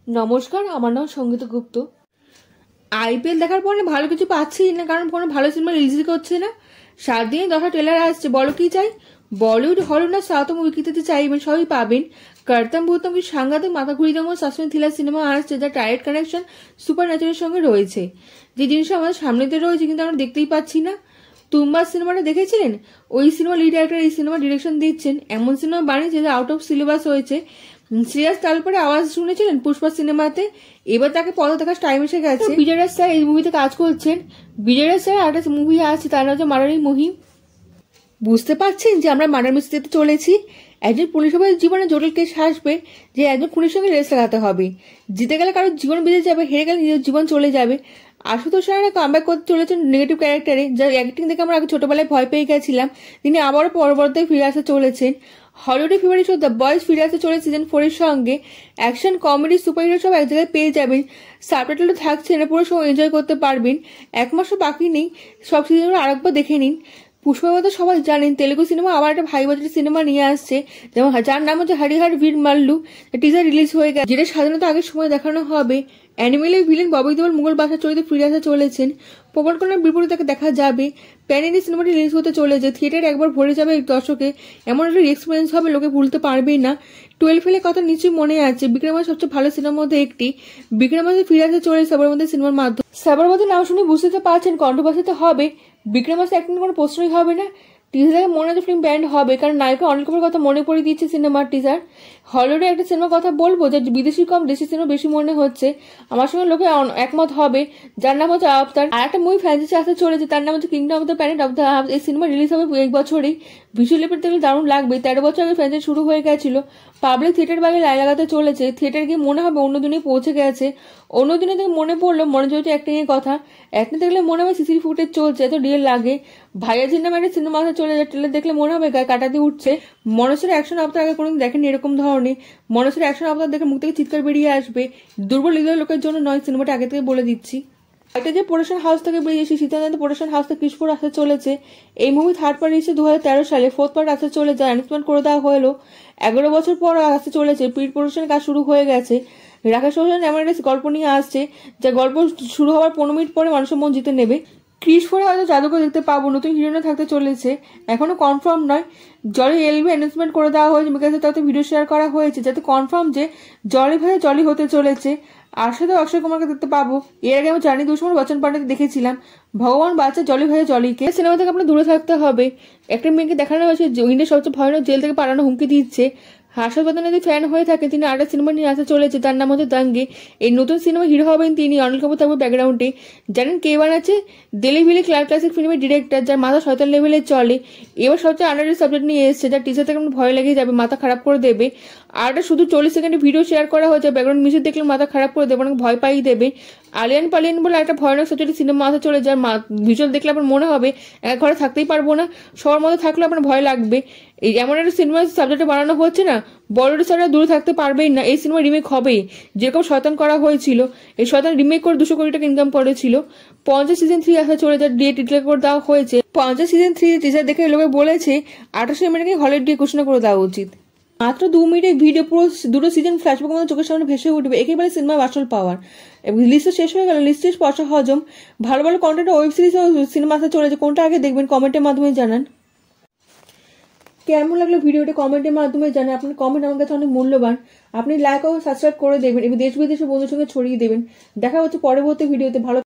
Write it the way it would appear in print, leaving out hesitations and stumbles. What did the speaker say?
নমস্কার, আমার নাম সঙ্গীতা গুপ্ত। আইপিএল দেখার পরে ভালো কিছু পাচ্ছি না, কারণ কোনো ভালো সিনেমা রিলিজ করছে না। 7 দিনে 10টা ট্রেলার আসছে। বলো কি চাই? বলিউড, হলিউড না সাউথ মুভি কিনতে চাইবেন, সবই পাবেন। করতাম ভূতম কি সাংঘাতিক মাথা ঘুরিয়ে দেওয়ার সাসপেন্স থ্রিলার সিনেমা আসছে, যা ডাইরেক্ট কানেকশন সুপার ন্যাচারের সঙ্গে রয়েছে। যে জিনিসটা আমাদের সামনে দিয়ে রয়েছে কিন্তু আমরা দেখতেই পাচ্ছি না। তুম্বা সিনেমাটা দেখেছিলেন? ওই সিনেমা লিড অ্যাক্টর এই সিনেমা ডিরেকশন দিচ্ছেন। এমন সিনেমা বানিয়েছে যা আউট অফ সিলেবাস হয়েছে। শ্রেয়াস তালপরে আওয়াজ শুনেছিলেন পুষ্পা সিনেমাতে? এবার তাকে পথে দেখার টাইম এসে গেছে। বিজয় রাজ স্যার এই মুভিতে কাজ করছেন। বিজয় রাজ স্যার একটা মুভি আছে, তার নাম হচ্ছে মারারি মহিম। বুঝতে পারছেন যে আমরা মার্ডার মিস্ট্রিতে চলেছি। একজন পুলিশ অফিসারের জীবনে জটিল কেস আসবে যে একজন খুনির সঙ্গে রেস লাগাতে হবে। জিতে গেলে কারোর জীবন বেঁচে যাবে, হেরে গেলে নিজের জীবন চলে যাবে। আশুতোষ রায়রা কামব্যাক করতে চলেছেন নেগেটিভ ক্যারেক্টারে, যার অ্যাক্টিং দেখে আমরা আগে ছোটবেলায় ভয় পেয়ে গেছিলাম। তিনি আবারও পরবর্তীতে ফিরে আসতে চলেছেন। হলিউডের ফেভারিট শো দ্য বয়েজ ফিরে আসতে চলেছে সিজন 4 এর সঙ্গে। অ্যাকশন, কমেডি, সুপারহিরো সব এক জায়গায় পেয়ে যাবেন। সাবটাইটেলও থাকছে না, পুরো শো এনজয় করতে পারবেন। এক মাসও বাকি নেই, সব সিজনগুলো আরেকবার দেখে নিন। পুষ্পার কথা সবাই জানেন, তেলেগু সিনেমা আবার একটা ভাই বাজারের সিনেমা নিয়ে আসছে, যেমন যার নাম হচ্ছে হরিহর বীর মাল্লু। টিজার রিলিজ হয়ে গেছে, যেটা সাধারণত আগের সময় দেখানো হবে। অ্যানিমেলের ভিলেন ববি দেওল মুঘল বাদশার চরিত্রে ফিরে আসতে চলেছেন। পবন কল্যাণের বিপরীতে তাকে দেখা যাবে। প্যান ইন্ডিয়া সিনেমাটি রিলিজ হতে চলেছে, থিয়েটারে একবার ভরে যাবে এই দর্শকে। এমন একটা এক্সপিরিয়েন্স হবে, লোকে ভুলতে পারবেই না। 12 ফেলের কথা নিশ্চয়ই মনে আছে, বিক্রমের সবচেয়ে ভালো সিনেমার মধ্যে একটি। বিক্রমাদিত্য ফিরে আসতে চলেছে সাবরমতী সিনেমার মাধ্যমে। সাবরমতী নাম শুনে বুঝতে পারছেন কন্ট্রোভার্সিতে হবে। বিক্রমাদিত্য অ্যাক্টিং কোনো প্রশ্নই হবে না। টিজার দেখে মনে হচ্ছে ফিল্ম ব্যান্ড হবে, কারণ নায়িকা অনিল কাপুরের কথা মনে পড়ে দিচ্ছে সিনেমার টিজার। হলিউডে একটা সিনেমার কথা বলবো, যা বিদেশি কম দেশি সিনেমা বেশি মনে হচ্ছে। আমার সঙ্গে লোকে একমত হবে, যার নাম হচ্ছে আফতার। আর একটা মুভি ফ্র্যাঞ্চাইজি আসতে চলেছে, তার নাম হচ্ছে kingdom of the planet of the আপস। এই সিনেমা রিলিজ হবে এই বছরই। ভিজুয়াল এফেক্ট দেখলে দারুণ লাগবে। 13 বছর আগে ফ্র্যাঞ্চাইজি শুরু হয়ে গেছিল। পাবলিক থিয়েটার বাইরে লাই লাগাতে চলেছে। থিয়েটার গিয়ে মনে হবে অন্য দিনে পৌঁছে গেছে। অন্য দিনে থেকে মনে পড়লো মনে চলছে অ্যাক্টিং এর কথা। অ্যাক্টিং দেখলে মনে হবে সিসি ফুটেজ চলছে, এত রিয়েল লাগে। ভাইয়াজির নামে একটা সিনেমা আসতে চলে যায়, ট্রেলার দেখলে মনে হবে গায়ে কাটা দিয়ে উঠছে। মনসের অ্যাকশন অবতার আগে কোনোদিন দেখেনি এরকম ধরনের। মনসের অ্যাকশন অবতার দেখে মুখ থেকে চিৎকার বেরিয়ে আসবে। দুর্বল হৃদয় লোকের জন্য নয়, সিনেমাটা আগে থেকে বলে দিচ্ছি। এটা যে প্রোডাকশন হাউস থেকে বেরিয়েছে, শীতানন্দ প্রোডাকশন হাউস থেকে কিশোর আসতে চলেছে। এই মুভি থার্ড পার্ট এসেছে 2013 সালে, ফোর্থ পার্ট আসতে চলেছে। অ্যানাউন্সমেন্ট করে দেওয়া হলো 11 বছর পর আসতে চলেছে। প্রি প্রোডাকশন কাজ শুরু হয়ে গেছে। রাকেশ রোশন এমন একটা গল্প নিয়ে আসছে, যা গল্প শুরু হওয়ার 15 মিনিট পরে মানুষের মন জিতে নেবে। ক্রিস 4-এ হয়তো জাদুকে দেখতে পাবো, নতুন হিরোইনও থাকতে চলেছে। এখনো কনফার্ম নয়। জলি এলভি অ্যানাউন্সমেন্ট করে দেওয়া হয়েছে, বিকজ তাতে ভিডিও শেয়ার করা হয়েছে, যাতে কনফার্ম যে জলি ভাই জলি হতে চলেছে। আর সাথে অক্ষয় কুমারকে দেখতে পাবো। এর আগে আমি জানি দুশ্মন বচ্চন পান্ডেকে দেখেছিলাম। ভগবান বাচ্চা জলি ভাই জলিকে। সিনেমা থেকে আপনার দূরে থাকতে হবে। একটা মেয়েকে দেখানো হয়েছে ইন্ডিয়ার সবচেয়ে ভয়ানক জেল থেকে পালানো হুমকি দিচ্ছে। হার্ষদ বর্ধন যদি ফ্যান হয়ে থাকে, তিনি আরেকটা সিনেমা নিয়ে আসতে চলেছে, তার নাম হচ্ছে দাঙ্গে। এই নতুন সিনেমা হিরো হবেন তিনি, অনিল কাপুর থাকবে ব্যাকগ্রাউন্ডে। জানেন কে বানাচ্ছে? দিল্লি ভিলে ক্লাসিক ফিল্মের ডিরেক্টর, যার মাথা শয়তান লেভেলে চলে। এবার সবচেয়ে আন্ডাররেটেড সাবজেক্ট নিয়ে এসেছে, যার টিচার থেকে ভয় লেগে যাবে, মাথা খারাপ করে দেবে। আর এটা শুধু 40 সেকেন্ডে ভিডিও শেয়ার করা হয়েছে, ব্যাকগ্রাউন্ড মিউজিক দেখলে মাথা খারাপ করে দেবে, অনেক ভয় পাইয়ে দেবে। আলিয়ান পালিয়ান বলে একটা ভয়ানক সাবজেক্টের সিনেমা আসতে চলে, যার ভিজুয়াল দেখলে আপনার মনে হবে এক ঘরে থাকতেই পারবো না, সবার মধ্যে থাকলে আপনার ভয় লাগবে। এই এমন একটা সিনেমা সাবজেক্টে বানানো হচ্ছে না, বলিউড স্টাররা দূরে থাকতে পারবেই না। এই সিনেমা রিমেক হবেই, যেরকম শয়তান করা হয়েছিল। এই শয়তান রিমেক করে 200 কোটি টাকা ইনকাম করেছিল। 50 সিজন 3 আসা চলে, যার ডেট ডিক্লেয়ার করে দেওয়া হয়েছে। 50 সিজন 3 টিজার দেখে লোকে বলেছে 28 মিনিটে হলিউড ডে ঘোষণা করে দেওয়া উচিত। মাত্র 2 মিনিটের ভিডিও পুরো দুটো সিজন ফ্ল্যাশব্যাক আমাদের চোখের সামনে ভেসে উঠবে। একেবারে সিনেমার আসল পাওয়ার। লিস্টটা শেষ হয়ে গেল, লিস্টের স্পর্শ হজম। ভালো ভালো কন্টেন্ট ওয়েব সিরিজ ও সিনেমা আসতে চলেছে, কোনটা আগে দেখবেন কমেন্টের মাধ্যমে জানান। কেমন লাগলো ভিডিওটা কমেন্টের মাধ্যমে জানান। আপনার কমেন্ট আমার কাছে অনেক মূল্যবান। আপনি লাইক ও সাবস্ক্রাইব করে দেবেন এবং দেশ বিদেশের বন্ধুর সঙ্গে ছড়িয়ে দেবেন। দেখা হচ্ছে পরবর্তী ভিডিওতে। ভালো